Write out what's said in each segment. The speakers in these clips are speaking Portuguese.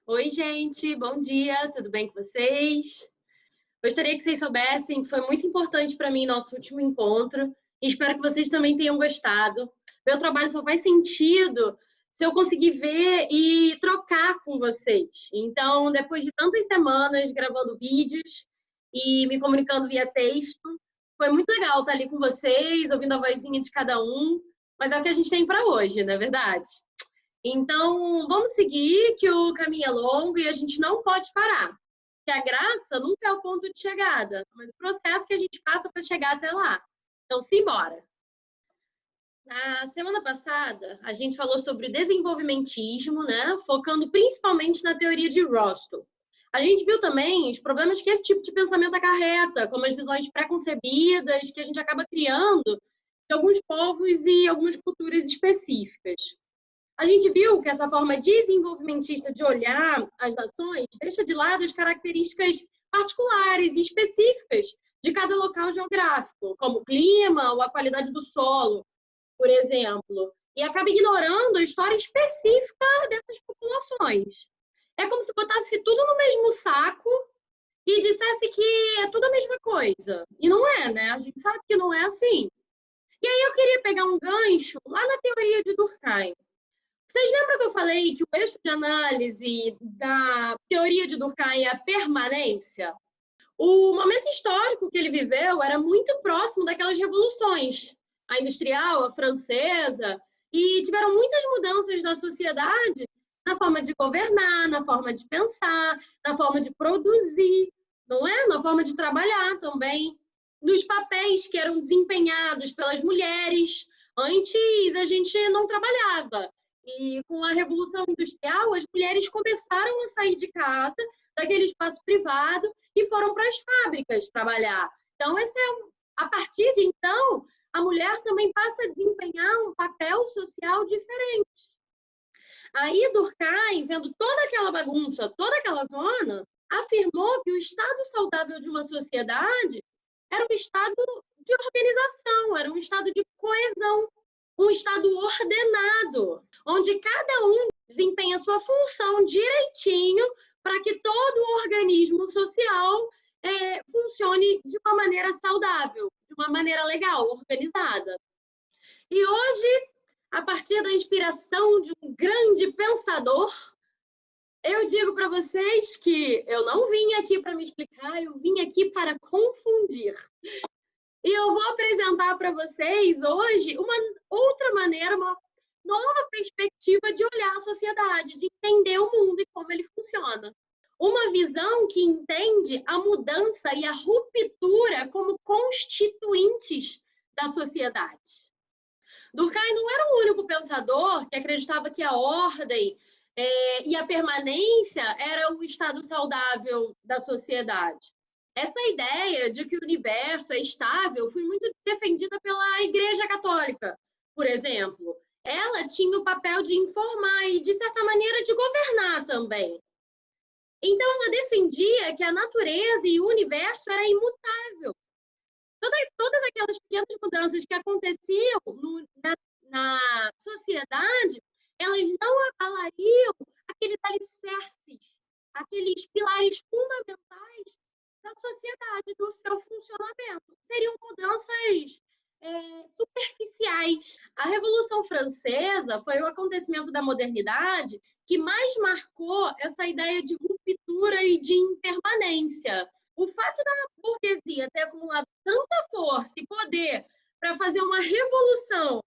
Oi, gente, bom dia, tudo bem com vocês? Gostaria que vocês soubessem que foi muito importante para mim nosso último encontro e espero que vocês também tenham gostado. Meu trabalho só faz sentido se eu conseguir ver e trocar com vocês. Então, depois de tantas semanas gravando vídeos e me comunicando via texto, foi muito legal estar ali com vocês, ouvindo a vozinha de cada um, mas é o que a gente tem para hoje, não é verdade? Então, vamos seguir, que o caminho é longo e a gente não pode parar. Que a graça nunca é o ponto de chegada, mas o processo que a gente passa para chegar até lá. Então, simbora! Na semana passada, a gente falou sobre o desenvolvimentismo, né? Focando principalmente na teoria de Rostow. A gente viu também os problemas que esse tipo de pensamento acarreta, como as visões preconcebidas que a gente acaba criando de alguns povos e algumas culturas específicas. A gente viu que essa forma desenvolvimentista de olhar as nações deixa de lado as características particulares e específicas de cada local geográfico, como o clima ou a qualidade do solo, por exemplo, e acaba ignorando a história específica dessas populações. É como se botasse tudo no mesmo saco e dissesse que é tudo a mesma coisa. E não é, né? A gente sabe que não é assim. E aí eu queria pegar um gancho lá na teoria de Durkheim. Vocês lembram que eu falei que o eixo de análise da teoria de Durkheim é a permanência? O momento histórico que ele viveu era muito próximo daquelas revoluções, a industrial, a francesa, e tiveram muitas mudanças na sociedade, na forma de governar, na forma de pensar, na forma de produzir, não é? Na forma de trabalhar também, nos papéis que eram desempenhados pelas mulheres. Antes a gente não trabalhava. E com a Revolução Industrial, as mulheres começaram a sair de casa, daquele espaço privado, e foram para as fábricas trabalhar. Então, a partir de então, a mulher também passa a desempenhar um papel social diferente. Aí, Durkheim, vendo toda aquela bagunça, toda aquela zona, afirmou que o estado saudável de uma sociedade era um estado de organização, era um estado de coesão, um estado ordenado, onde cada um desempenha sua função direitinho para que todo o organismo social funcione de uma maneira saudável, de uma maneira legal, organizada. E hoje, a partir da inspiração de um grande pensador, eu digo para vocês que eu não vim aqui para me explicar, eu vim aqui para confundir. E eu vou apresentar para vocês hoje uma outra maneira, uma nova perspectiva de olhar a sociedade, de entender o mundo e como ele funciona. Uma visão que entende a mudança e a ruptura como constituintes da sociedade. Durkheim não era o único pensador que acreditava que a ordem e a permanência era o estado saudável da sociedade. Essa ideia de que o universo é estável foi muito defendida pela Igreja Católica, por exemplo. Ela tinha o papel de informar e, de certa maneira, de governar também. Então, ela defendia que a natureza e o universo era imutável. Todas aquelas pequenas mudanças que aconteciam na sociedade, elas não abalariam aqueles alicerces, aqueles pilares fundamentais da sociedade, do seu funcionamento. Seriam mudanças superficiais. A Revolução Francesa foi o acontecimento da modernidade que mais marcou essa ideia de ruptura e de impermanência. O fato da burguesia ter acumulado tanta força e poder para fazer uma revolução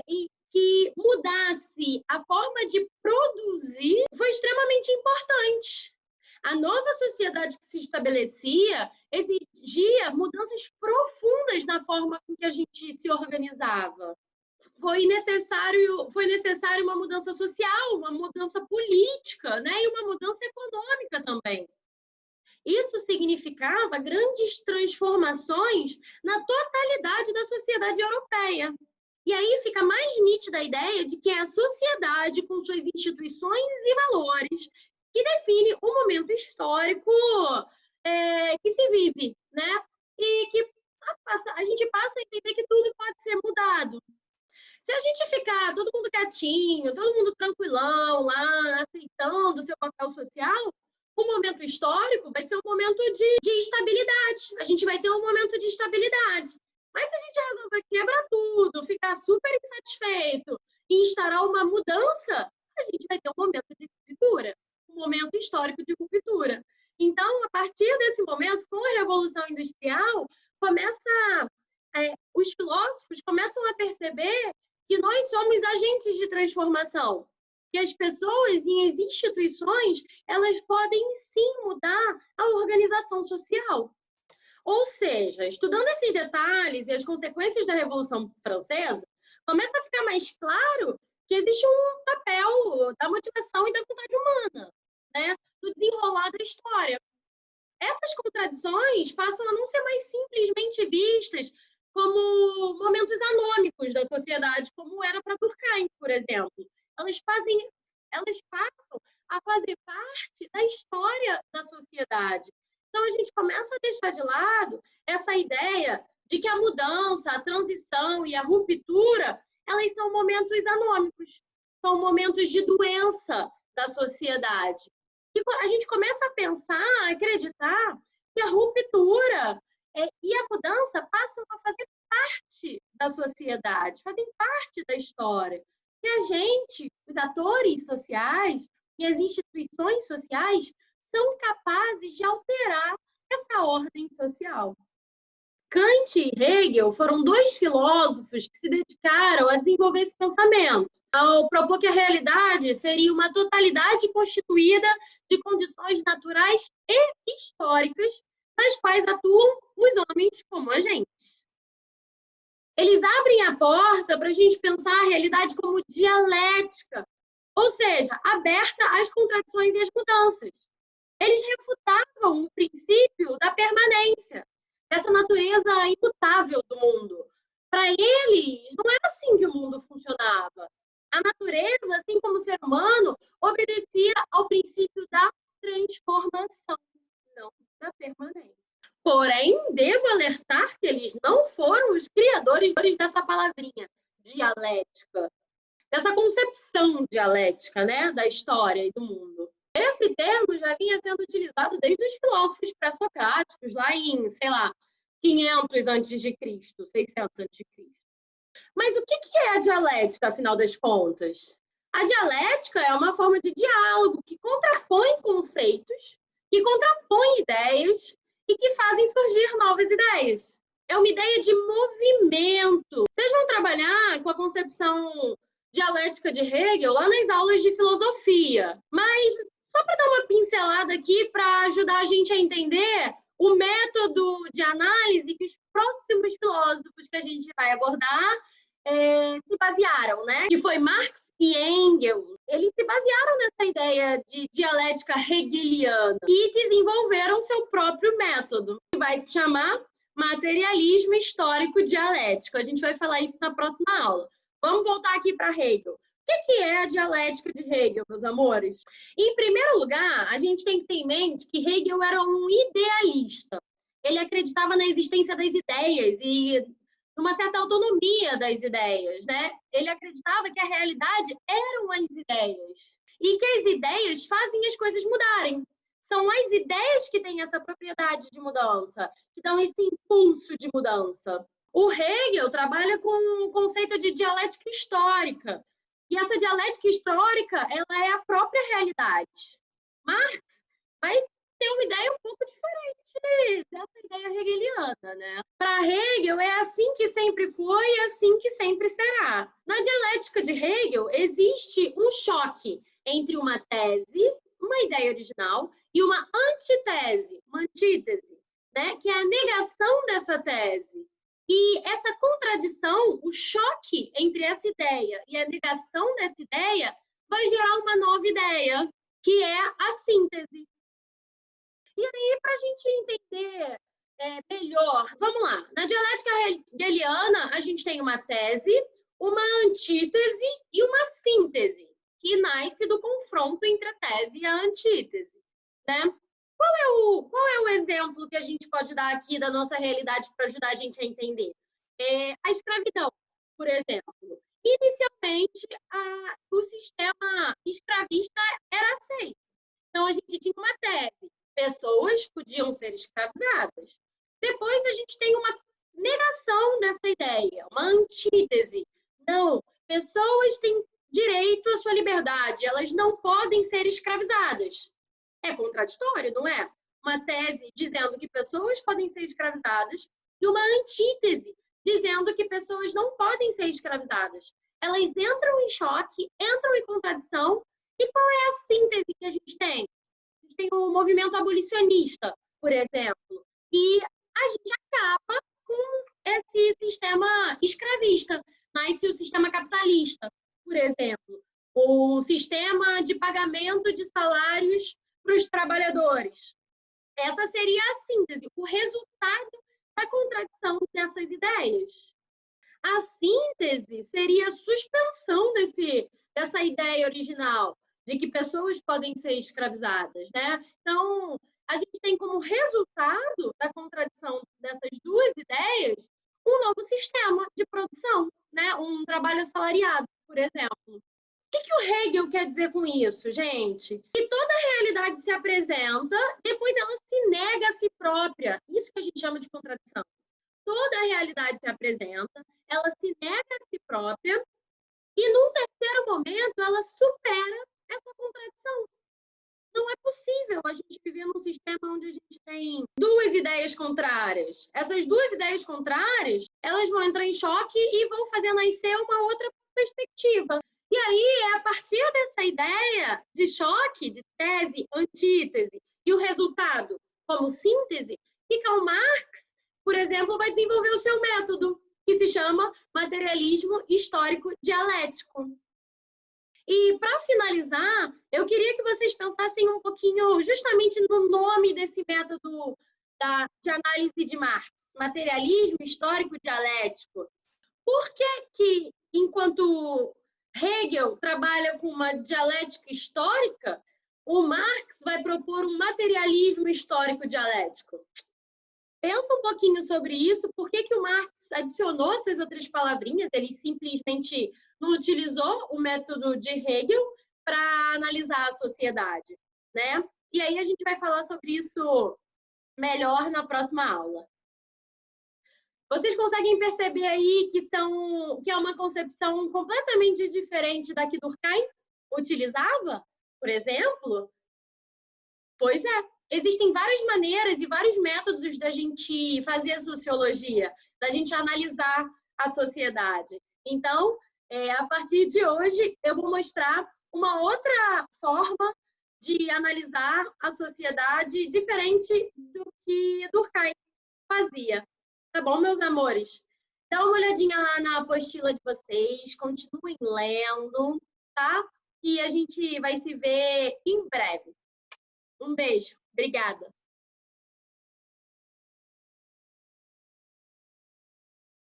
e que mudasse a forma de produzir foi extremamente importante. A nova sociedade que se estabelecia exigia mudanças profundas na forma com que a gente se organizava. Foi necessário uma mudança social, uma mudança política, né? E uma mudança econômica também. Isso significava grandes transformações na totalidade da sociedade europeia. E aí fica mais nítida a ideia de que é a sociedade, com suas instituições e valores, que define o momento histórico que se vive, né? E que a gente passa a entender que tudo pode ser mudado. Se a gente ficar todo mundo quietinho, todo mundo tranquilão lá, aceitando o seu papel social, o momento histórico vai ser um momento de estabilidade. A gente vai ter um momento de estabilidade. Mas se a gente resolver quebrar tudo, ficar super insatisfeito e instaurar uma mudança, a gente vai ter um momento de ruptura, um momento histórico de ruptura. Então, a partir desse momento, com a Revolução Industrial, os filósofos começam a perceber que nós somos agentes de transformação, que as pessoas e as instituições, elas podem sim mudar a organização social. Ou seja, estudando esses detalhes e as consequências da Revolução Francesa, começa a ficar mais claro que existe um papel da motivação e da vontade humana, né, no desenrolar da história. Essas contradições passam a não ser mais simplesmente vistas como momentos anômicos da sociedade, como era para Durkheim, por exemplo. Elas passam a fazer parte da história da sociedade. Então, a gente começa a deixar de lado essa ideia de que a mudança, a transição e a ruptura, elas são momentos anômicos, são momentos de doença da sociedade. E a gente começa a pensar, a acreditar que a ruptura e a mudança passam a fazer parte da sociedade, fazem parte da história. E a gente, os atores sociais e as instituições sociais, são capazes de alterar essa ordem social. Kant e Hegel foram dois filósofos que se dedicaram a desenvolver esse pensamento, ao propor que a realidade seria uma totalidade constituída de condições naturais e históricas, nas quais atuam os homens como agentes. Eles abrem a porta para a gente pensar a realidade como dialética, ou seja, aberta às contradições e às mudanças. Eles refutavam o princípio da permanência, dessa natureza imutável do mundo. Para eles, não era assim que o mundo funcionava. A natureza, assim como o ser humano, obedecia ao princípio da transformação, não da permanência. Porém, devo alertar que eles não foram os criadores dessa palavrinha, dialética, dessa concepção dialética, né, da história e do mundo. Esse termo já vinha sendo utilizado desde os filósofos pré-socráticos, lá em, sei lá, 500 a.C., 600 a.C. Mas o que é a dialética, afinal das contas? A dialética é uma forma de diálogo que contrapõe conceitos, que contrapõe ideias e que fazem surgir novas ideias. É uma ideia de movimento. Vocês vão trabalhar com a concepção dialética de Hegel lá nas aulas de filosofia, mas só para dar uma pincelada aqui para ajudar a gente a entender o método de análise que os próximos filósofos que a gente vai abordar se basearam, né? Que foi Marx e Engels. Eles se basearam nessa ideia de dialética hegeliana e desenvolveram seu próprio método, que vai se chamar materialismo histórico dialético. A gente vai falar isso na próxima aula. Vamos voltar aqui para Hegel. O que é a dialética de Hegel, meus amores? Em primeiro lugar, a gente tem que ter em mente que Hegel era um idealista. Ele acreditava na existência das ideias e numa certa autonomia das ideias, né? Ele acreditava que a realidade eram as ideias e que as ideias fazem as coisas mudarem. São as ideias que têm essa propriedade de mudança, que dão esse impulso de mudança. O Hegel trabalha com o conceito de dialética histórica. E essa dialética histórica, ela é a própria realidade. Marx vai ter uma ideia um pouco diferente dessa ideia hegeliana, né? Para Hegel, é assim que sempre foi e assim que sempre será. Na dialética de Hegel, existe um choque entre uma tese, uma ideia original, e uma antitese, uma antítese, né? Que é a negação dessa tese. E essa contradição, o choque entre essa ideia e a negação dessa ideia, vai gerar uma nova ideia, que é a síntese. E aí, para a gente entender melhor, vamos lá. Na dialética hegeliana, a gente tem uma tese, uma antítese e uma síntese, que nasce do confronto entre a tese e a antítese, né? Qual é o exemplo que a gente pode dar aqui da nossa realidade para ajudar a gente a entender? A escravidão, por exemplo. inicialmente, o sistema escravista era aceito. Então, a gente tinha uma tese: pessoas podiam ser escravizadas. Depois, a gente tem uma negação dessa ideia, uma antítese. Não, pessoas têm direito à sua liberdade, elas não podem ser escravizadas. É contraditório, não é? Uma tese dizendo que pessoas podem ser escravizadas e uma antítese dizendo que pessoas não podem ser escravizadas. Elas entram em choque, entram em contradição. E qual é a síntese que a gente tem? A gente tem o movimento abolicionista, por exemplo, e a gente acaba com esse sistema escravista. Nasce o sistema capitalista, por exemplo, o sistema de pagamento de salários para os trabalhadores. Essa seria a síntese, o resultado da contradição dessas ideias. A síntese seria a suspensão dessa ideia original de que pessoas podem ser escravizadas, né? Então, a gente tem como resultado da contradição dessas duas ideias um novo sistema de produção, né? Um trabalho assalariado, por exemplo. O que o Hegel quer dizer com isso, gente? Que toda realidade se apresenta, depois ela se nega a si própria. Isso que a gente chama de contradição. Toda a realidade se apresenta, ela se nega a si própria e, num terceiro momento, ela supera essa contradição. Não é possível a gente viver num sistema onde a gente tem duas ideias contrárias. Essas duas ideias contrárias, elas vão entrar em choque e vão fazer nascer uma outra perspectiva. E aí, é a partir dessa ideia de choque, de tese, antítese, e o resultado como síntese, que Karl Marx, por exemplo, vai desenvolver o seu método, que se chama materialismo histórico dialético. E, para finalizar, eu queria que vocês pensassem um pouquinho justamente no nome desse método de análise de Marx, materialismo histórico dialético. Por que, enquanto Hegel trabalha com uma dialética histórica, o Marx vai propor um materialismo histórico dialético? Pensa um pouquinho sobre isso, por que o Marx adicionou essas outras palavrinhas, ele simplesmente não utilizou o método de Hegel para analisar a sociedade, né? E aí a gente vai falar sobre isso melhor na próxima aula. Vocês conseguem perceber aí que é uma concepção completamente diferente da que Durkheim utilizava, por exemplo? Pois é. Existem várias maneiras e vários métodos da gente fazer a sociologia, da gente analisar a sociedade. Então, a partir de hoje, eu vou mostrar uma outra forma de analisar a sociedade diferente do que Durkheim fazia. Tá bom, meus amores? Dá uma olhadinha lá na apostila de vocês, continuem lendo, tá? E a gente vai se ver em breve. Um beijo. Obrigada.